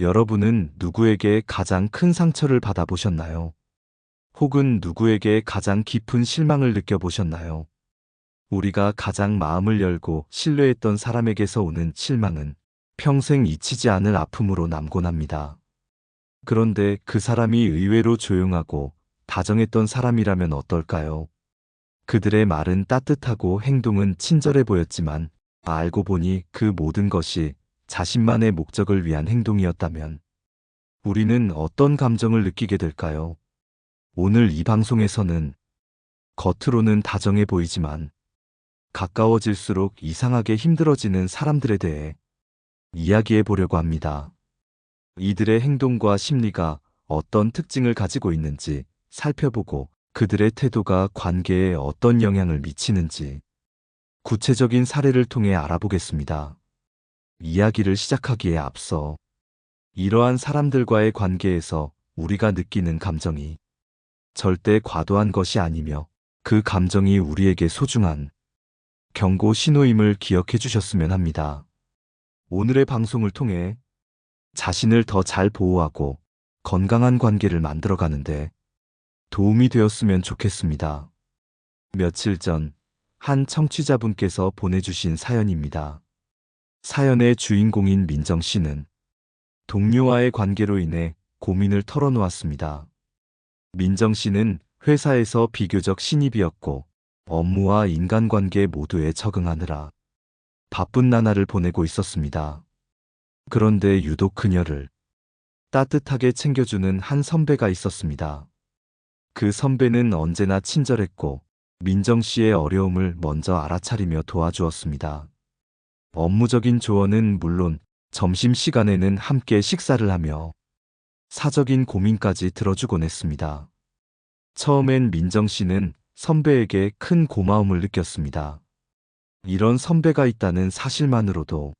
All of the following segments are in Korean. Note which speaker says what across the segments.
Speaker 1: 여러분은 누구에게 가장 큰 상처를 받아보셨나요? 혹은 누구에게 가장 깊은 실망을 느껴보셨나요? 우리가 가장 마음을 열고 신뢰했던 사람에게서 오는 실망은 평생 잊히지 않을 아픔으로 남곤 합니다. 그런데 그 사람이 의외로 조용하고 다정했던 사람이라면 어떨까요? 그들의 말은 따뜻하고 행동은 친절해 보였지만 알고 보니 그 모든 것이 자신만의 목적을 위한 행동이었다면 우리는 어떤 감정을 느끼게 될까요? 오늘 이 방송에서는 겉으로는 다정해 보이지만 가까워질수록 이상하게 힘들어지는 사람들에 대해 이야기해 보려고 합니다. 이들의 행동과 심리가 어떤 특징을 가지고 있는지 살펴보고 그들의 태도가 관계에 어떤 영향을 미치는지 구체적인 사례를 통해 알아보겠습니다. 이야기를 시작하기에 앞서 이러한 사람들과의 관계에서 우리가 느끼는 감정이 절대 과도한 것이 아니며 그 감정이 우리에게 소중한 경고 신호임을 기억해 주셨으면 합니다. 오늘의 방송을 통해 자신을 더 잘 보호하고 건강한 관계를 만들어가는데 도움이 되었으면 좋겠습니다. 며칠 전 한 청취자분께서 보내주신 사연입니다. 사연의 주인공인 민정 씨는 동료와의 관계로 인해 고민을 털어놓았습니다. 민정 씨는 회사에서 비교적 신입이었고 업무와 인간관계 모두에 적응하느라 바쁜 나날을 보내고 있었습니다. 그런데 유독 그녀를 따뜻하게 챙겨주는 한 선배가 있었습니다. 그 선배는 언제나 친절했고 민정 씨의 어려움을 먼저 알아차리며 도와주었습니다. 업무적인 조언은 물론 점심시간에는 함께 식사를 하며 사적인 고민까지 들어주곤 했습니다. 처음엔 민정 씨는 선배에게 큰 고마움을 느꼈습니다. 이런 선배가 있다는 사실만으로도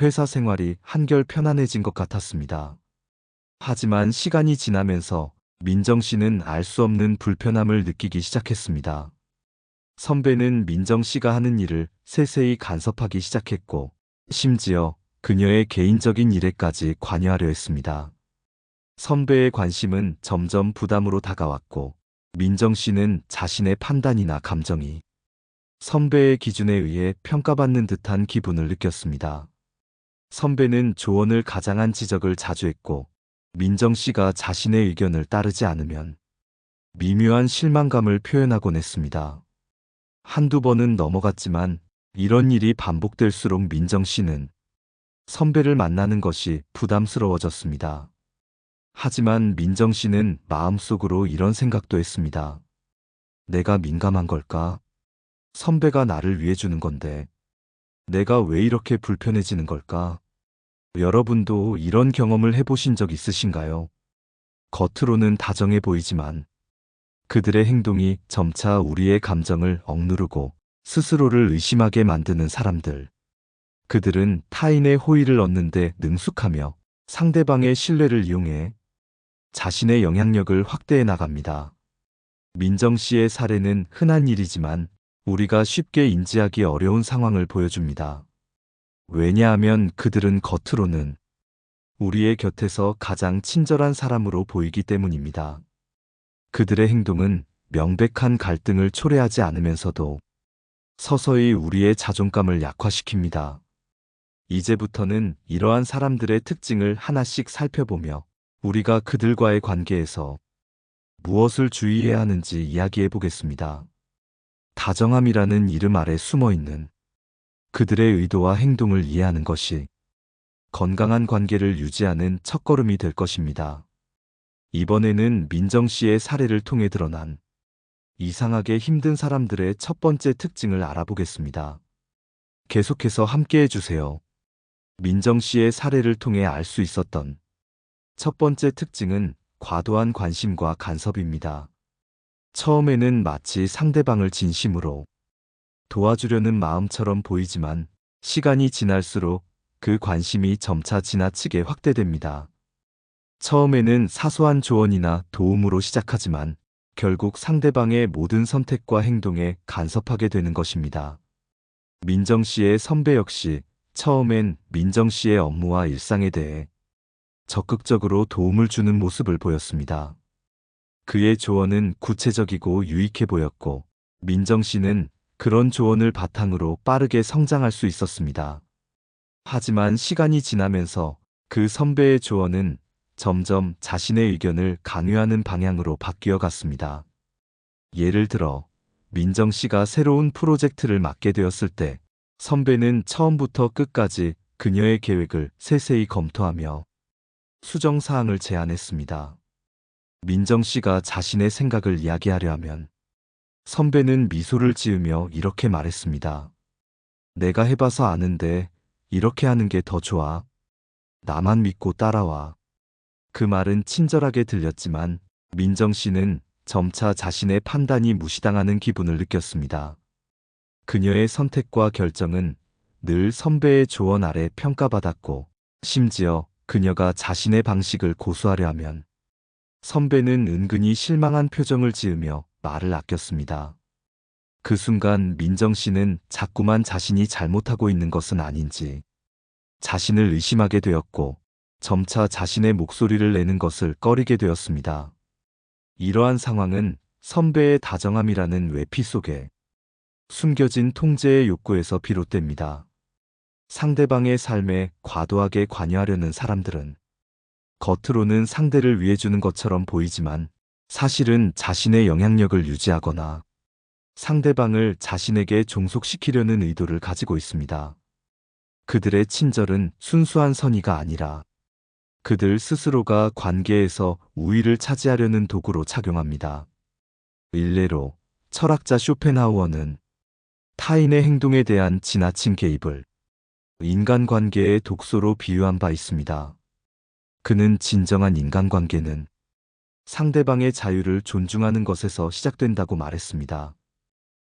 Speaker 1: 회사 생활이 한결 편안해진 것 같았습니다. 하지만 시간이 지나면서 민정 씨는 알 수 없는 불편함을 느끼기 시작했습니다. 선배는 민정 씨가 하는 일을 세세히 간섭하기 시작했고, 심지어 그녀의 개인적인 일에까지 관여하려 했습니다. 선배의 관심은 점점 부담으로 다가왔고, 민정 씨는 자신의 판단이나 감정이 선배의 기준에 의해 평가받는 듯한 기분을 느꼈습니다. 선배는 조언을 가장한 지적을 자주 했고, 민정 씨가 자신의 의견을 따르지 않으면 미묘한 실망감을 표현하곤 했습니다. 한두 번은 넘어갔지만 이런 일이 반복될수록 민정 씨는 선배를 만나는 것이 부담스러워졌습니다. 하지만 민정 씨는 마음속으로 이런 생각도 했습니다. 내가 민감한 걸까? 선배가 나를 위해 주는 건데 내가 왜 이렇게 불편해지는 걸까? 여러분도 이런 경험을 해보신 적 있으신가요? 겉으로는 다정해 보이지만 그들의 행동이 점차 우리의 감정을 억누르고 스스로를 의심하게 만드는 사람들. 그들은 타인의 호의를 얻는데 능숙하며 상대방의 신뢰를 이용해 자신의 영향력을 확대해 나갑니다. 민정 씨의 사례는 흔한 일이지만 우리가 쉽게 인지하기 어려운 상황을 보여줍니다. 왜냐하면 그들은 겉으로는 우리의 곁에서 가장 친절한 사람으로 보이기 때문입니다. 그들의 행동은 명백한 갈등을 초래하지 않으면서도 서서히 우리의 자존감을 약화시킵니다. 이제부터는 이러한 사람들의 특징을 하나씩 살펴보며 우리가 그들과의 관계에서 무엇을 주의해야 하는지 이야기해 보겠습니다. 다정함이라는 이름 아래 숨어 있는 그들의 의도와 행동을 이해하는 것이 건강한 관계를 유지하는 첫걸음이 될 것입니다. 이번에는 민정 씨의 사례를 통해 드러난 이상하게 힘든 사람들의 첫 번째 특징을 알아보겠습니다. 계속해서 함께 해주세요. 민정 씨의 사례를 통해 알 수 있었던 첫 번째 특징은 과도한 관심과 간섭입니다. 처음에는 마치 상대방을 진심으로 도와주려는 마음처럼 보이지만 시간이 지날수록 그 관심이 점차 지나치게 확대됩니다. 처음에는 사소한 조언이나 도움으로 시작하지만 결국 상대방의 모든 선택과 행동에 간섭하게 되는 것입니다. 민정 씨의 선배 역시 처음엔 민정 씨의 업무와 일상에 대해 적극적으로 도움을 주는 모습을 보였습니다. 그의 조언은 구체적이고 유익해 보였고, 민정 씨는 그런 조언을 바탕으로 빠르게 성장할 수 있었습니다. 하지만 시간이 지나면서 그 선배의 조언은 점점 자신의 의견을 강요하는 방향으로 바뀌어 갔습니다. 예를 들어, 민정 씨가 새로운 프로젝트를 맡게 되었을 때, 선배는 처음부터 끝까지 그녀의 계획을 세세히 검토하며 수정 사항을 제안했습니다. 민정 씨가 자신의 생각을 이야기하려 하면 선배는 미소를 지으며 이렇게 말했습니다. 내가 해봐서 아는데 이렇게 하는 게 더 좋아. 나만 믿고 따라와. 그 말은 친절하게 들렸지만 민정 씨는 점차 자신의 판단이 무시당하는 기분을 느꼈습니다. 그녀의 선택과 결정은 늘 선배의 조언 아래 평가받았고, 심지어 그녀가 자신의 방식을 고수하려 하면 선배는 은근히 실망한 표정을 지으며 말을 아꼈습니다. 그 순간 민정 씨는 자꾸만 자신이 잘못하고 있는 것은 아닌지 자신을 의심하게 되었고, 점차 자신의 목소리를 내는 것을 꺼리게 되었습니다. 이러한 상황은 선배의 다정함이라는 외피 속에 숨겨진 통제의 욕구에서 비롯됩니다. 상대방의 삶에 과도하게 관여하려는 사람들은 겉으로는 상대를 위해주는 것처럼 보이지만 사실은 자신의 영향력을 유지하거나 상대방을 자신에게 종속시키려는 의도를 가지고 있습니다. 그들의 친절은 순수한 선의가 아니라 그들 스스로가 관계에서 우위를 차지하려는 도구로 작용합니다. 일례로 철학자 쇼펜하우어는 타인의 행동에 대한 지나친 개입을 인간관계의 독소로 비유한 바 있습니다. 그는 진정한 인간관계는 상대방의 자유를 존중하는 것에서 시작된다고 말했습니다.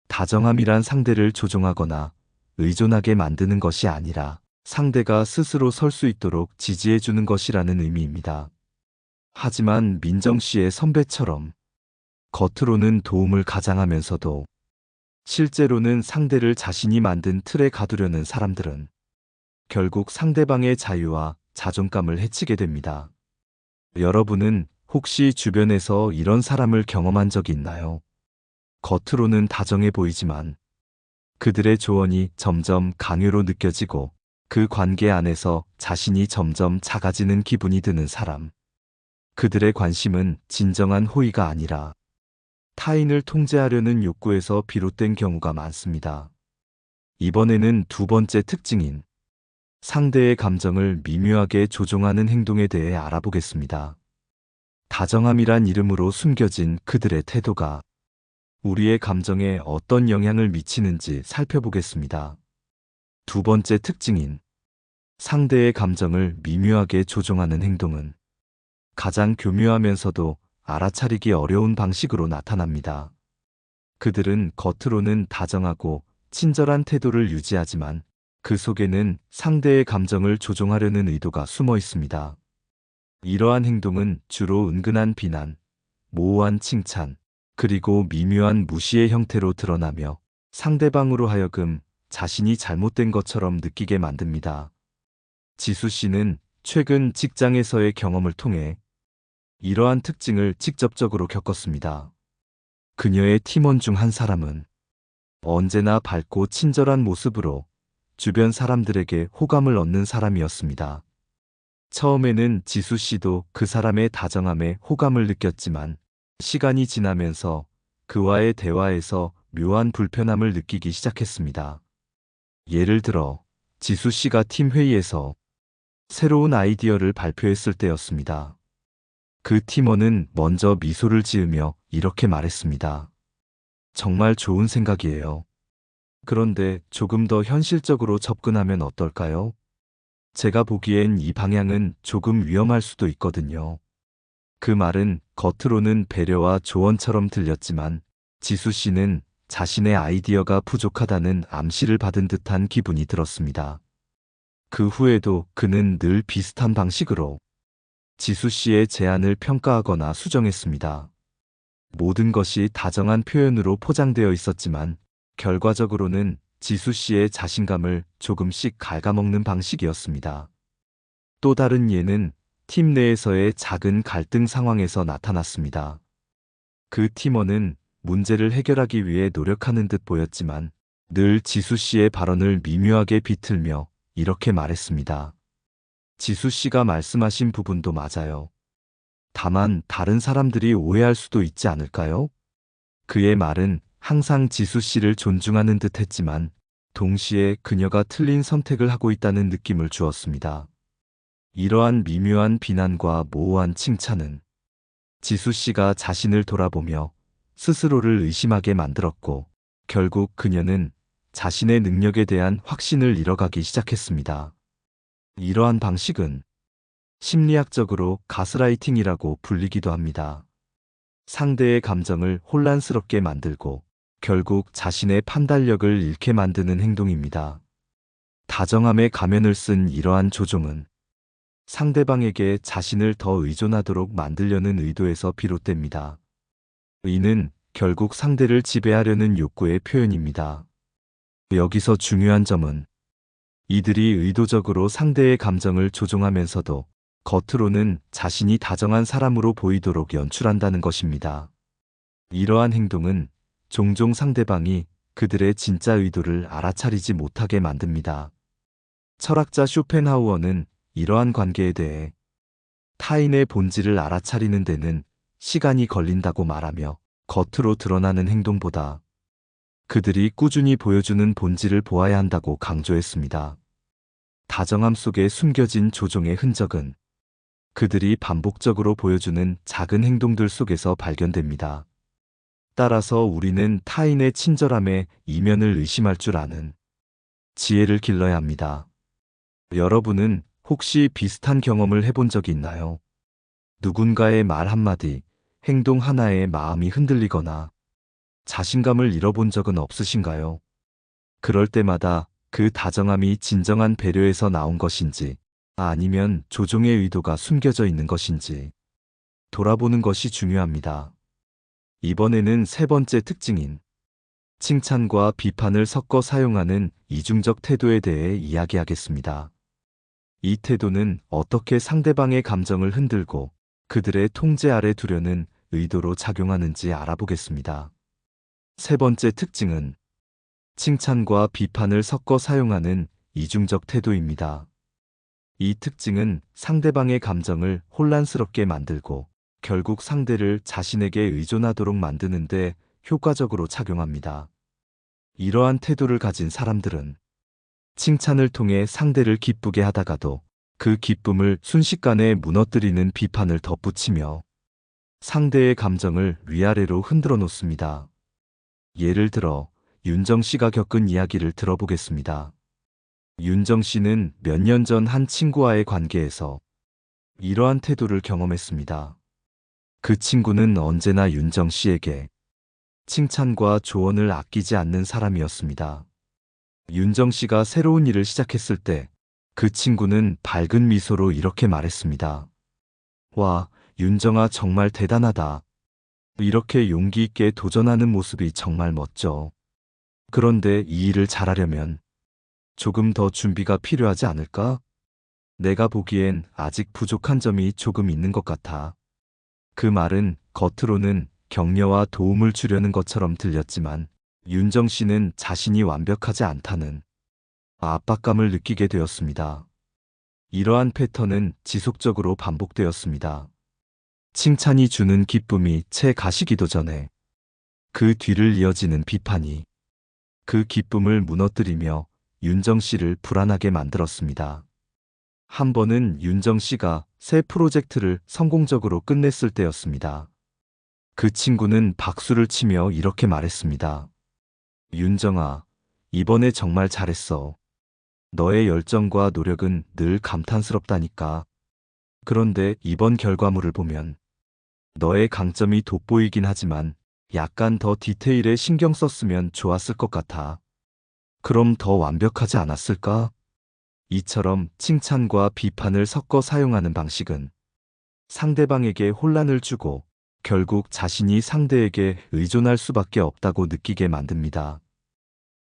Speaker 1: 다정함이란 상대를 조종하거나 의존하게 만드는 것이 아니라 상대가 스스로 설 수 있도록 지지해 주는 것이라는 의미입니다. 하지만 민정 씨의 선배처럼 겉으로는 도움을 가장하면서도 실제로는 상대를 자신이 만든 틀에 가두려는 사람들은 결국 상대방의 자유와 자존감을 해치게 됩니다. 여러분은 혹시 주변에서 이런 사람을 경험한 적이 있나요? 겉으로는 다정해 보이지만 그들의 조언이 점점 강요로 느껴지고 그 관계 안에서 자신이 점점 작아지는 기분이 드는 사람. 그들의 관심은 진정한 호의가 아니라 타인을 통제하려는 욕구에서 비롯된 경우가 많습니다. 이번에는 두 번째 특징인 상대의 감정을 미묘하게 조종하는 행동에 대해 알아보겠습니다. 다정함이란 이름으로 숨겨진 그들의 태도가 우리의 감정에 어떤 영향을 미치는지 살펴보겠습니다. 두 번째 특징인 상대의 감정을 미묘하게 조종하는 행동은 가장 교묘하면서도 알아차리기 어려운 방식으로 나타납니다. 그들은 겉으로는 다정하고 친절한 태도를 유지하지만 그 속에는 상대의 감정을 조종하려는 의도가 숨어 있습니다. 이러한 행동은 주로 은근한 비난, 모호한 칭찬, 그리고 미묘한 무시의 형태로 드러나며 상대방으로 하여금 자신이 잘못된 것처럼 느끼게 만듭니다. 지수 씨는 최근 직장에서의 경험을 통해 이러한 특징을 직접적으로 겪었습니다. 그녀의 팀원 중 한 사람은 언제나 밝고 친절한 모습으로 주변 사람들에게 호감을 얻는 사람이었습니다. 처음에는 지수 씨도 그 사람의 다정함에 호감을 느꼈지만 시간이 지나면서 그와의 대화에서 묘한 불편함을 느끼기 시작했습니다. 예를 들어 지수 씨가 팀 회의에서 새로운 아이디어를 발표했을 때였습니다. 그 팀원은 먼저 미소를 지으며 이렇게 말했습니다. 정말 좋은 생각이에요. 그런데 조금 더 현실적으로 접근하면 어떨까요? 제가 보기엔 이 방향은 조금 위험할 수도 있거든요. 그 말은 겉으로는 배려와 조언처럼 들렸지만 지수 씨는 자신의 아이디어가 부족하다는 암시를 받은 듯한 기분이 들었습니다. 그 후에도 그는 늘 비슷한 방식으로 지수 씨의 제안을 평가하거나 수정했습니다. 모든 것이 다정한 표현으로 포장되어 있었지만 결과적으로는 지수 씨의 자신감을 조금씩 갉아먹는 방식이었습니다. 또 다른 예는 팀 내에서의 작은 갈등 상황에서 나타났습니다. 그 팀원은 문제를 해결하기 위해 노력하는 듯 보였지만 늘 지수 씨의 발언을 미묘하게 비틀며 이렇게 말했습니다. 지수 씨가 말씀하신 부분도 맞아요. 다만 다른 사람들이 오해할 수도 있지 않을까요? 그의 말은 항상 지수 씨를 존중하는 듯 했지만 동시에 그녀가 틀린 선택을 하고 있다는 느낌을 주었습니다. 이러한 미묘한 비난과 모호한 칭찬은 지수 씨가 자신을 돌아보며 스스로를 의심하게 만들었고 결국 그녀는 자신의 능력에 대한 확신을 잃어가기 시작했습니다. 이러한 방식은 심리학적으로 가스라이팅이라고 불리기도 합니다. 상대의 감정을 혼란스럽게 만들고 결국 자신의 판단력을 잃게 만드는 행동입니다. 다정함의 가면을 쓴 이러한 조종은 상대방에게 자신을 더 의존하도록 만들려는 의도에서 비롯됩니다. 이는 결국 상대를 지배하려는 욕구의 표현입니다. 여기서 중요한 점은 이들이 의도적으로 상대의 감정을 조종하면서도 겉으로는 자신이 다정한 사람으로 보이도록 연출한다는 것입니다. 이러한 행동은 종종 상대방이 그들의 진짜 의도를 알아차리지 못하게 만듭니다. 철학자 쇼펜하우어는 이러한 관계에 대해 타인의 본질을 알아차리는 데는 시간이 걸린다고 말하며 겉으로 드러나는 행동보다 그들이 꾸준히 보여주는 본질을 보아야 한다고 강조했습니다. 다정함 속에 숨겨진 조종의 흔적은 그들이 반복적으로 보여주는 작은 행동들 속에서 발견됩니다. 따라서 우리는 타인의 친절함의 이면을 의심할 줄 아는 지혜를 길러야 합니다. 여러분은 혹시 비슷한 경험을 해본 적이 있나요? 누군가의 말 한마디, 행동 하나에 마음이 흔들리거나 자신감을 잃어본 적은 없으신가요? 그럴 때마다 그 다정함이 진정한 배려에서 나온 것인지 아니면 조종의 의도가 숨겨져 있는 것인지 돌아보는 것이 중요합니다. 이번에는 세 번째 특징인 칭찬과 비판을 섞어 사용하는 이중적 태도에 대해 이야기하겠습니다. 이 태도는 어떻게 상대방의 감정을 흔들고 그들의 통제 아래 두려는 의도로 작용하는지 알아보겠습니다. 세 번째 특징은 칭찬과 비판을 섞어 사용하는 이중적 태도입니다. 이 특징은 상대방의 감정을 혼란스럽게 만들고 결국 상대를 자신에게 의존하도록 만드는데 효과적으로 작용합니다. 이러한 태도를 가진 사람들은 칭찬을 통해 상대를 기쁘게 하다가도 그 기쁨을 순식간에 무너뜨리는 비판을 덧붙이며 상대의 감정을 위아래로 흔들어 놓습니다. 예를 들어 윤정 씨가 겪은 이야기를 들어보겠습니다. 윤정 씨는 몇 년 전 한 친구와의 관계에서 이러한 태도를 경험했습니다. 그 친구는 언제나 윤정 씨에게 칭찬과 조언을 아끼지 않는 사람이었습니다. 윤정 씨가 새로운 일을 시작했을 때 그 친구는 밝은 미소로 이렇게 말했습니다. 와, 윤정아 정말 대단하다. 이렇게 용기 있게 도전하는 모습이 정말 멋져. 그런데 이 일을 잘하려면 조금 더 준비가 필요하지 않을까? 내가 보기엔 아직 부족한 점이 조금 있는 것 같아. 그 말은 겉으로는 격려와 도움을 주려는 것처럼 들렸지만 윤정 씨는 자신이 완벽하지 않다는 압박감을 느끼게 되었습니다. 이러한 패턴은 지속적으로 반복되었습니다. 칭찬이 주는 기쁨이 채 가시기도 전에 그 뒤를 이어지는 비판이 그 기쁨을 무너뜨리며 윤정 씨를 불안하게 만들었습니다. 한 번은 윤정 씨가 새 프로젝트를 성공적으로 끝냈을 때였습니다. 그 친구는 박수를 치며 이렇게 말했습니다. 윤정아, 이번에 정말 잘했어. 너의 열정과 노력은 늘 감탄스럽다니까. 그런데 이번 결과물을 보면 너의 강점이 돋보이긴 하지만 약간 더 디테일에 신경 썼으면 좋았을 것 같아. 그럼 더 완벽하지 않았을까? 이처럼 칭찬과 비판을 섞어 사용하는 방식은 상대방에게 혼란을 주고 결국 자신이 상대에게 의존할 수밖에 없다고 느끼게 만듭니다.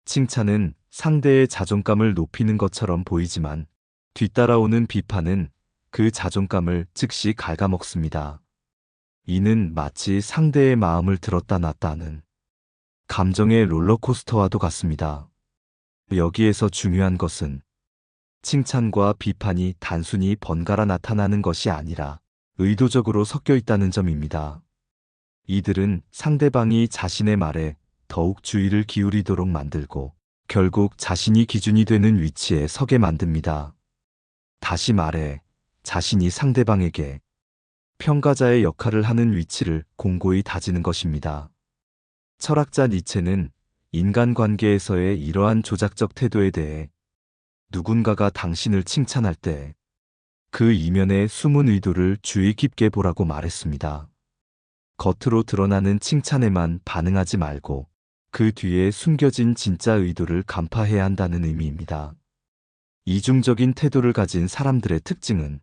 Speaker 1: 칭찬은 상대의 자존감을 높이는 것처럼 보이지만 뒤따라오는 비판은 그 자존감을 즉시 갉아먹습니다. 이는 마치 상대의 마음을 들었다 놨다 하는 감정의 롤러코스터와도 같습니다. 여기에서 중요한 것은 칭찬과 비판이 단순히 번갈아 나타나는 것이 아니라 의도적으로 섞여 있다는 점입니다. 이들은 상대방이 자신의 말에 더욱 주의를 기울이도록 만들고 결국 자신이 기준이 되는 위치에 서게 만듭니다. 다시 말해 자신이 상대방에게 평가자의 역할을 하는 위치를 공고히 다지는 것입니다. 철학자 니체는 인간관계에서의 이러한 조작적 태도에 대해 누군가가 당신을 칭찬할 때 그 이면의 숨은 의도를 주의 깊게 보라고 말했습니다. 겉으로 드러나는 칭찬에만 반응하지 말고 그 뒤에 숨겨진 진짜 의도를 간파해야 한다는 의미입니다. 이중적인 태도를 가진 사람들의 특징은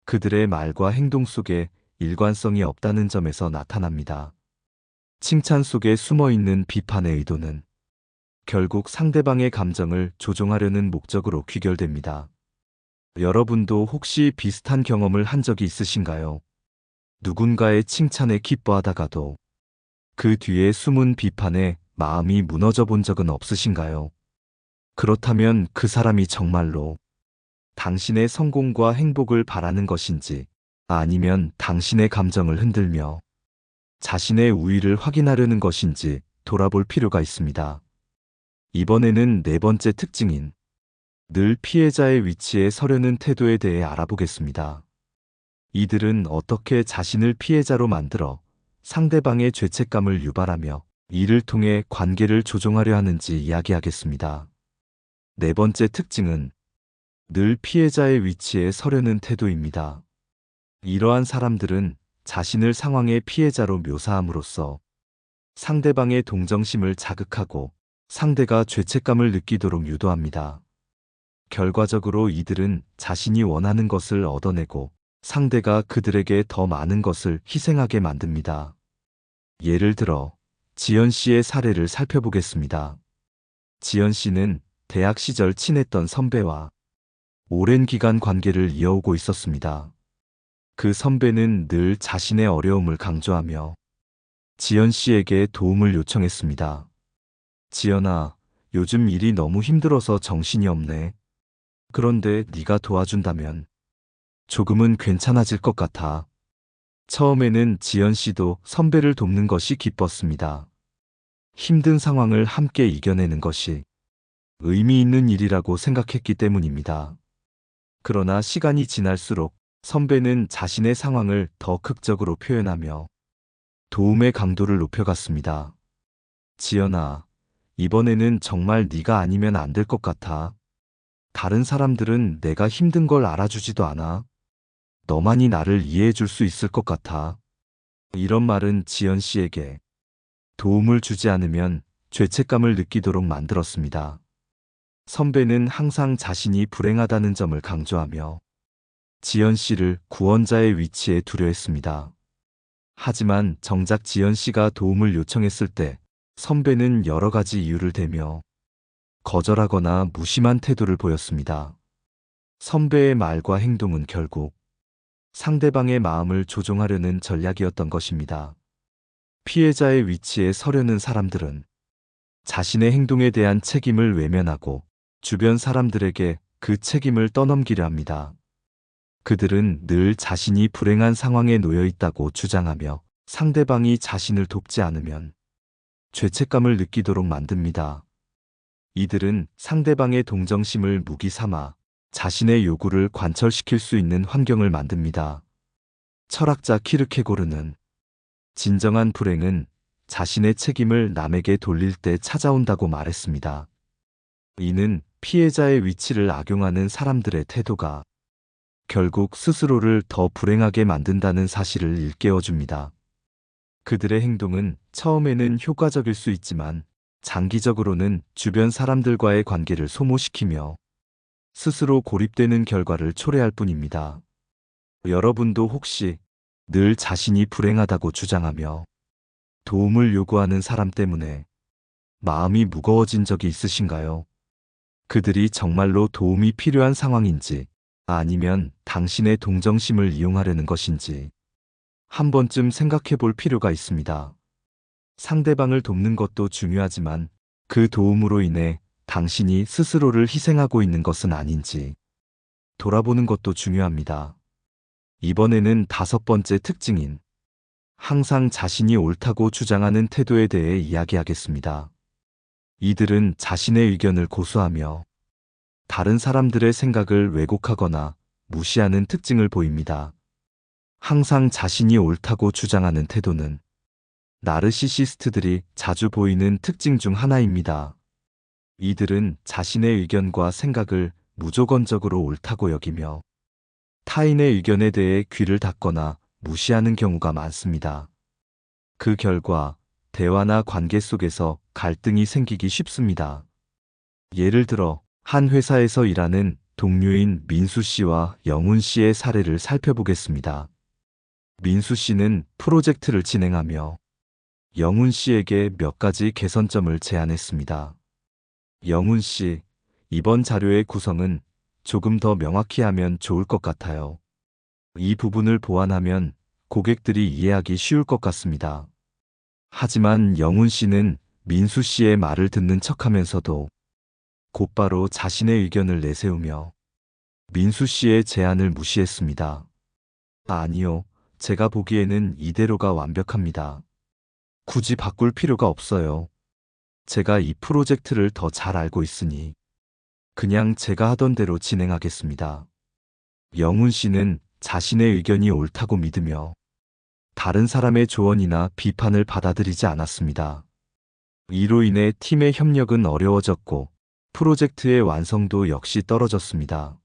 Speaker 1: 그들의 말과 행동 속에 일관성이 없다는 점에서 나타납니다. 칭찬 속에 숨어있는 비판의 의도는 결국 상대방의 감정을 조종하려는 목적으로 귀결됩니다. 여러분도 혹시 비슷한 경험을 한 적이 있으신가요? 누군가의 칭찬에 기뻐하다가도 그 뒤에 숨은 비판에 마음이 무너져 본 적은 없으신가요? 그렇다면 그 사람이 정말로 당신의 성공과 행복을 바라는 것인지 아니면 당신의 감정을 흔들며 자신의 우위를 확인하려는 것인지 돌아볼 필요가 있습니다. 이번에는 네 번째 특징인 늘 피해자의 위치에 서려는 태도에 대해 알아보겠습니다. 이들은 어떻게 자신을 피해자로 만들어 상대방의 죄책감을 유발하며 이를 통해 관계를 조종하려 하는지 이야기하겠습니다. 네 번째 특징은 늘 피해자의 위치에 서려는 태도입니다. 이러한 사람들은 자신을 상황의 피해자로 묘사함으로써 상대방의 동정심을 자극하고 상대가 죄책감을 느끼도록 유도합니다. 결과적으로 이들은 자신이 원하는 것을 얻어내고 상대가 그들에게 더 많은 것을 희생하게 만듭니다. 예를 들어 지연 씨의 사례를 살펴보겠습니다. 지연 씨는 대학 시절 친했던 선배와 오랜 기간 관계를 이어오고 있었습니다. 그 선배는 늘 자신의 어려움을 강조하며 지연 씨에게 도움을 요청했습니다. 지연아, 요즘 일이 너무 힘들어서 정신이 없네. 그런데 네가 도와준다면 조금은 괜찮아질 것 같아. 처음에는 지연 씨도 선배를 돕는 것이 기뻤습니다. 힘든 상황을 함께 이겨내는 것이 의미 있는 일이라고 생각했기 때문입니다. 그러나 시간이 지날수록 선배는 자신의 상황을 더 극적으로 표현하며 도움의 강도를 높여갔습니다. 지연아, 이번에는 정말 네가 아니면 안 될 것 같아. 다른 사람들은 내가 힘든 걸 알아주지도 않아. 너만이 나를 이해해 줄 수 있을 것 같아. 이런 말은 지연 씨에게 도움을 주지 않으면 죄책감을 느끼도록 만들었습니다. 선배는 항상 자신이 불행하다는 점을 강조하며 지연 씨를 구원자의 위치에 두려 했습니다. 하지만 정작 지연 씨가 도움을 요청했을 때 선배는 여러 가지 이유를 대며 거절하거나 무심한 태도를 보였습니다. 선배의 말과 행동은 결국 상대방의 마음을 조종하려는 전략이었던 것입니다. 피해자의 위치에 서려는 사람들은 자신의 행동에 대한 책임을 외면하고 주변 사람들에게 그 책임을 떠넘기려 합니다. 그들은 늘 자신이 불행한 상황에 놓여 있다고 주장하며 상대방이 자신을 돕지 않으면 죄책감을 느끼도록 만듭니다. 이들은 상대방의 동정심을 무기 삼아 자신의 요구를 관철시킬 수 있는 환경을 만듭니다. 철학자 키르케고르는 진정한 불행은 자신의 책임을 남에게 돌릴 때 찾아온다고 말했습니다. 이는 피해자의 위치를 악용하는 사람들의 태도가 결국 스스로를 더 불행하게 만든다는 사실을 일깨워줍니다. 그들의 행동은 처음에는 효과적일 수 있지만 장기적으로는 주변 사람들과의 관계를 소모시키며 스스로 고립되는 결과를 초래할 뿐입니다. 여러분도 혹시 늘 자신이 불행하다고 주장하며 도움을 요구하는 사람 때문에 마음이 무거워진 적이 있으신가요? 그들이 정말로 도움이 필요한 상황인지 아니면 당신의 동정심을 이용하려는 것인지 한 번쯤 생각해 볼 필요가 있습니다. 상대방을 돕는 것도 중요하지만 그 도움으로 인해 당신이 스스로를 희생하고 있는 것은 아닌지 돌아보는 것도 중요합니다. 이번에는 5번째 특징인 항상 자신이 옳다고 주장하는 태도에 대해 이야기하겠습니다. 이들은 자신의 의견을 고수하며 다른 사람들의 생각을 왜곡하거나 무시하는 특징을 보입니다. 항상 자신이 옳다고 주장하는 태도는 나르시시스트들이 자주 보이는 특징 중 하나입니다. 이들은 자신의 의견과 생각을 무조건적으로 옳다고 여기며 타인의 의견에 대해 귀를 닫거나 무시하는 경우가 많습니다. 그 결과 대화나 관계 속에서 갈등이 생기기 쉽습니다. 예를 들어 한 회사에서 일하는 동료인 민수 씨와 영훈 씨의 사례를 살펴보겠습니다. 민수 씨는 프로젝트를 진행하며 영훈 씨에게 몇 가지 개선점을 제안했습니다. 영훈 씨, 이번 자료의 구성은 조금 더 명확히 하면 좋을 것 같아요. 이 부분을 보완하면 고객들이 이해하기 쉬울 것 같습니다. 하지만 영훈 씨는 민수 씨의 말을 듣는 척하면서도 곧바로 자신의 의견을 내세우며 민수 씨의 제안을 무시했습니다. 아니요, 제가 보기에는 이대로가 완벽합니다. 굳이 바꿀 필요가 없어요. 제가 이 프로젝트를 더 잘 알고 있으니 그냥 제가 하던 대로 진행하겠습니다. 영훈 씨는 자신의 의견이 옳다고 믿으며 다른 사람의 조언이나 비판을 받아들이지 않았습니다. 이로 인해 팀의 협력은 어려워졌고 프로젝트의 완성도 역시 떨어졌습니다.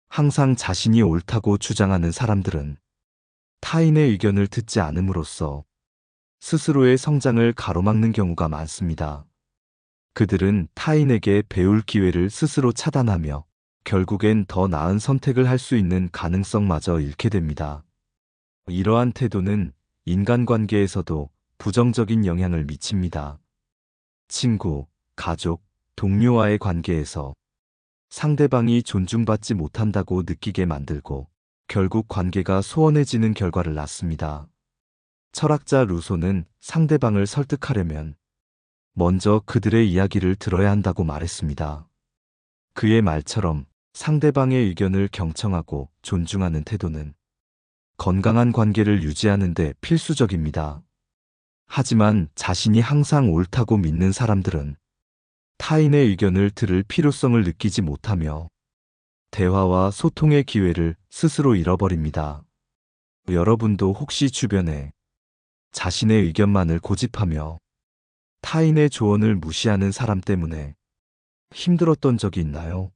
Speaker 1: 항상 자신이 옳다고 주장하는 사람들은 타인의 의견을 듣지 않음으로써 스스로의 성장을 가로막는 경우가 많습니다. 그들은 타인에게 배울 기회를 스스로 차단하며 결국엔 더 나은 선택을 할 수 있는 가능성마저 잃게 됩니다. 이러한 태도는 인간관계에서도 부정적인 영향을 미칩니다. 친구, 가족, 동료와의 관계에서 상대방이 존중받지 못한다고 느끼게 만들고 결국 관계가 소원해지는 결과를 낳습니다. 철학자 루소는 상대방을 설득하려면 먼저 그들의 이야기를 들어야 한다고 말했습니다. 그의 말처럼 상대방의 의견을 경청하고 존중하는 태도는 건강한 관계를 유지하는 데 필수적입니다. 하지만 자신이 항상 옳다고 믿는 사람들은 타인의 의견을 들을 필요성을 느끼지 못하며 대화와 소통의 기회를 스스로 잃어버립니다. 여러분도 혹시 주변에 자신의 의견만을 고집하며 타인의 조언을 무시하는 사람 때문에 힘들었던 적이 있나요?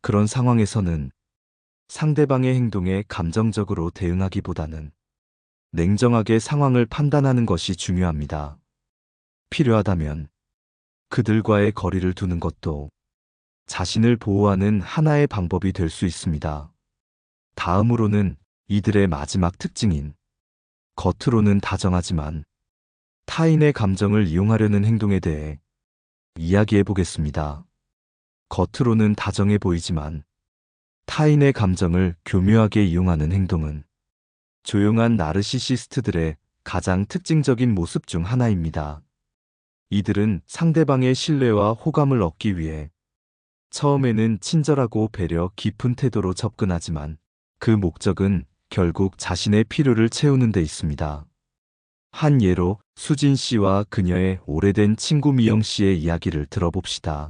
Speaker 1: 그런 상황에서는 상대방의 행동에 감정적으로 대응하기보다는 냉정하게 상황을 판단하는 것이 중요합니다. 필요하다면 그들과의 거리를 두는 것도 자신을 보호하는 하나의 방법이 될 수 있습니다. 다음으로는 이들의 마지막 특징인 겉으로는 다정하지만 타인의 감정을 이용하려는 행동에 대해 이야기해 보겠습니다. 겉으로는 다정해 보이지만 타인의 감정을 교묘하게 이용하는 행동은 조용한 나르시시스트들의 가장 특징적인 모습 중 하나입니다. 이들은 상대방의 신뢰와 호감을 얻기 위해 처음에는 친절하고 배려 깊은 태도로 접근하지만 그 목적은 결국 자신의 필요를 채우는 데 있습니다. 한 예로 수진 씨와 그녀의 오래된 친구 미영 씨의 이야기를 들어봅시다.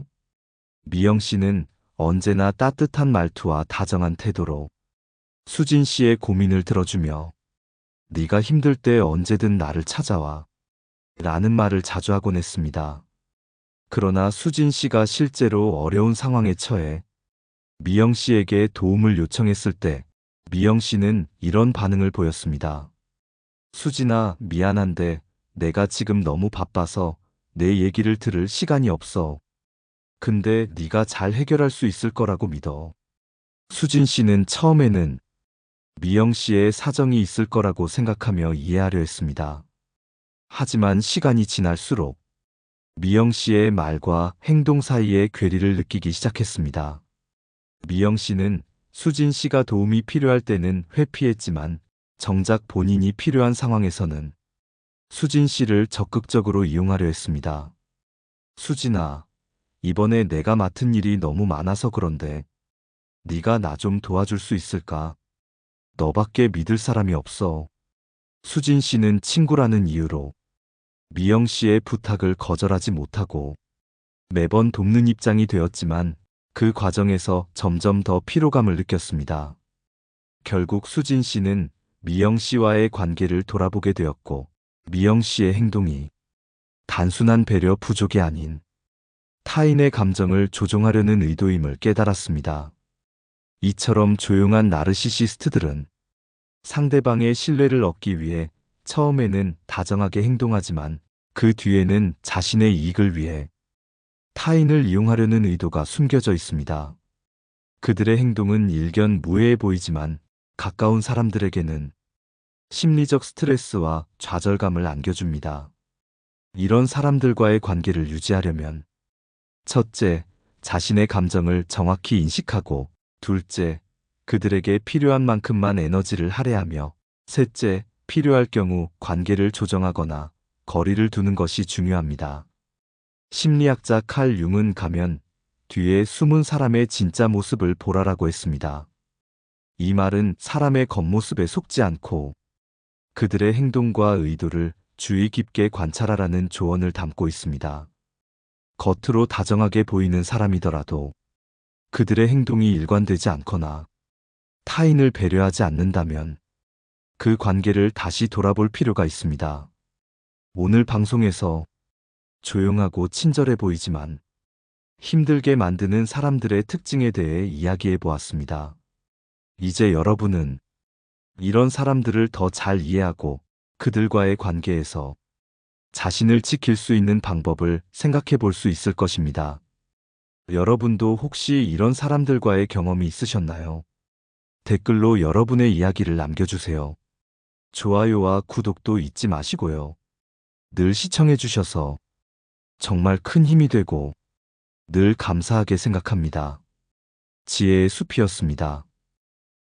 Speaker 1: 미영 씨는 언제나 따뜻한 말투와 다정한 태도로 수진 씨의 고민을 들어주며 네가 힘들 때 언제든 나를 찾아와 라는 말을 자주 하곤 했습니다. 그러나 수진 씨가 실제로 어려운 상황에 처해 미영 씨에게 도움을 요청했을 때 미영 씨는 이런 반응을 보였습니다. 수진아, 미안한데 내가 지금 너무 바빠서 내 얘기를 들을 시간이 없어. 근데 네가 잘 해결할 수 있을 거라고 믿어. 수진 씨는 처음에는 미영 씨의 사정이 있을 거라고 생각하며 이해하려 했습니다. 하지만 시간이 지날수록 미영 씨의 말과 행동 사이에 괴리를 느끼기 시작했습니다. 미영 씨는 수진 씨가 도움이 필요할 때는 회피했지만 정작 본인이 필요한 상황에서는 수진 씨를 적극적으로 이용하려 했습니다. 수진아, 이번에 내가 맡은 일이 너무 많아서 그런데 네가 나 좀 도와줄 수 있을까? 너밖에 믿을 사람이 없어. 수진 씨는 친구라는 이유로 미영 씨의 부탁을 거절하지 못하고 매번 돕는 입장이 되었지만 그 과정에서 점점 더 피로감을 느꼈습니다. 결국 수진 씨는 미영 씨와의 관계를 돌아보게 되었고 미영 씨의 행동이 단순한 배려 부족이 아닌 타인의 감정을 조종하려는 의도임을 깨달았습니다. 이처럼 조용한 나르시시스트들은 상대방의 신뢰를 얻기 위해 처음에는 다정하게 행동하지만 그 뒤에는 자신의 이익을 위해 타인을 이용하려는 의도가 숨겨져 있습니다. 그들의 행동은 일견 무해해 보이지만 가까운 사람들에게는 심리적 스트레스와 좌절감을 안겨줍니다. 이런 사람들과의 관계를 유지하려면 첫째, 자신의 감정을 정확히 인식하고 둘째, 그들에게 필요한 만큼만 에너지를 할애하며 셋째, 필요할 경우 관계를 조정하거나 거리를 두는 것이 중요합니다. 심리학자 칼 융은 가면 뒤에 숨은 사람의 진짜 모습을 보라라고 했습니다. 이 말은 사람의 겉모습에 속지 않고 그들의 행동과 의도를 주의 깊게 관찰하라는 조언을 담고 있습니다. 겉으로 다정하게 보이는 사람이더라도 그들의 행동이 일관되지 않거나 타인을 배려하지 않는다면 그 관계를 다시 돌아볼 필요가 있습니다. 오늘 방송에서 조용하고 친절해 보이지만 힘들게 만드는 사람들의 특징에 대해 이야기해 보았습니다. 이제 여러분은 이런 사람들을 더 잘 이해하고 그들과의 관계에서 자신을 지킬 수 있는 방법을 생각해 볼 수 있을 것입니다. 여러분도 혹시 이런 사람들과의 경험이 있으셨나요? 댓글로 여러분의 이야기를 남겨주세요. 좋아요와 구독도 잊지 마시고요. 늘 시청해 주셔서 정말 큰 힘이 되고 늘 감사하게 생각합니다. 지혜의 숲이었습니다.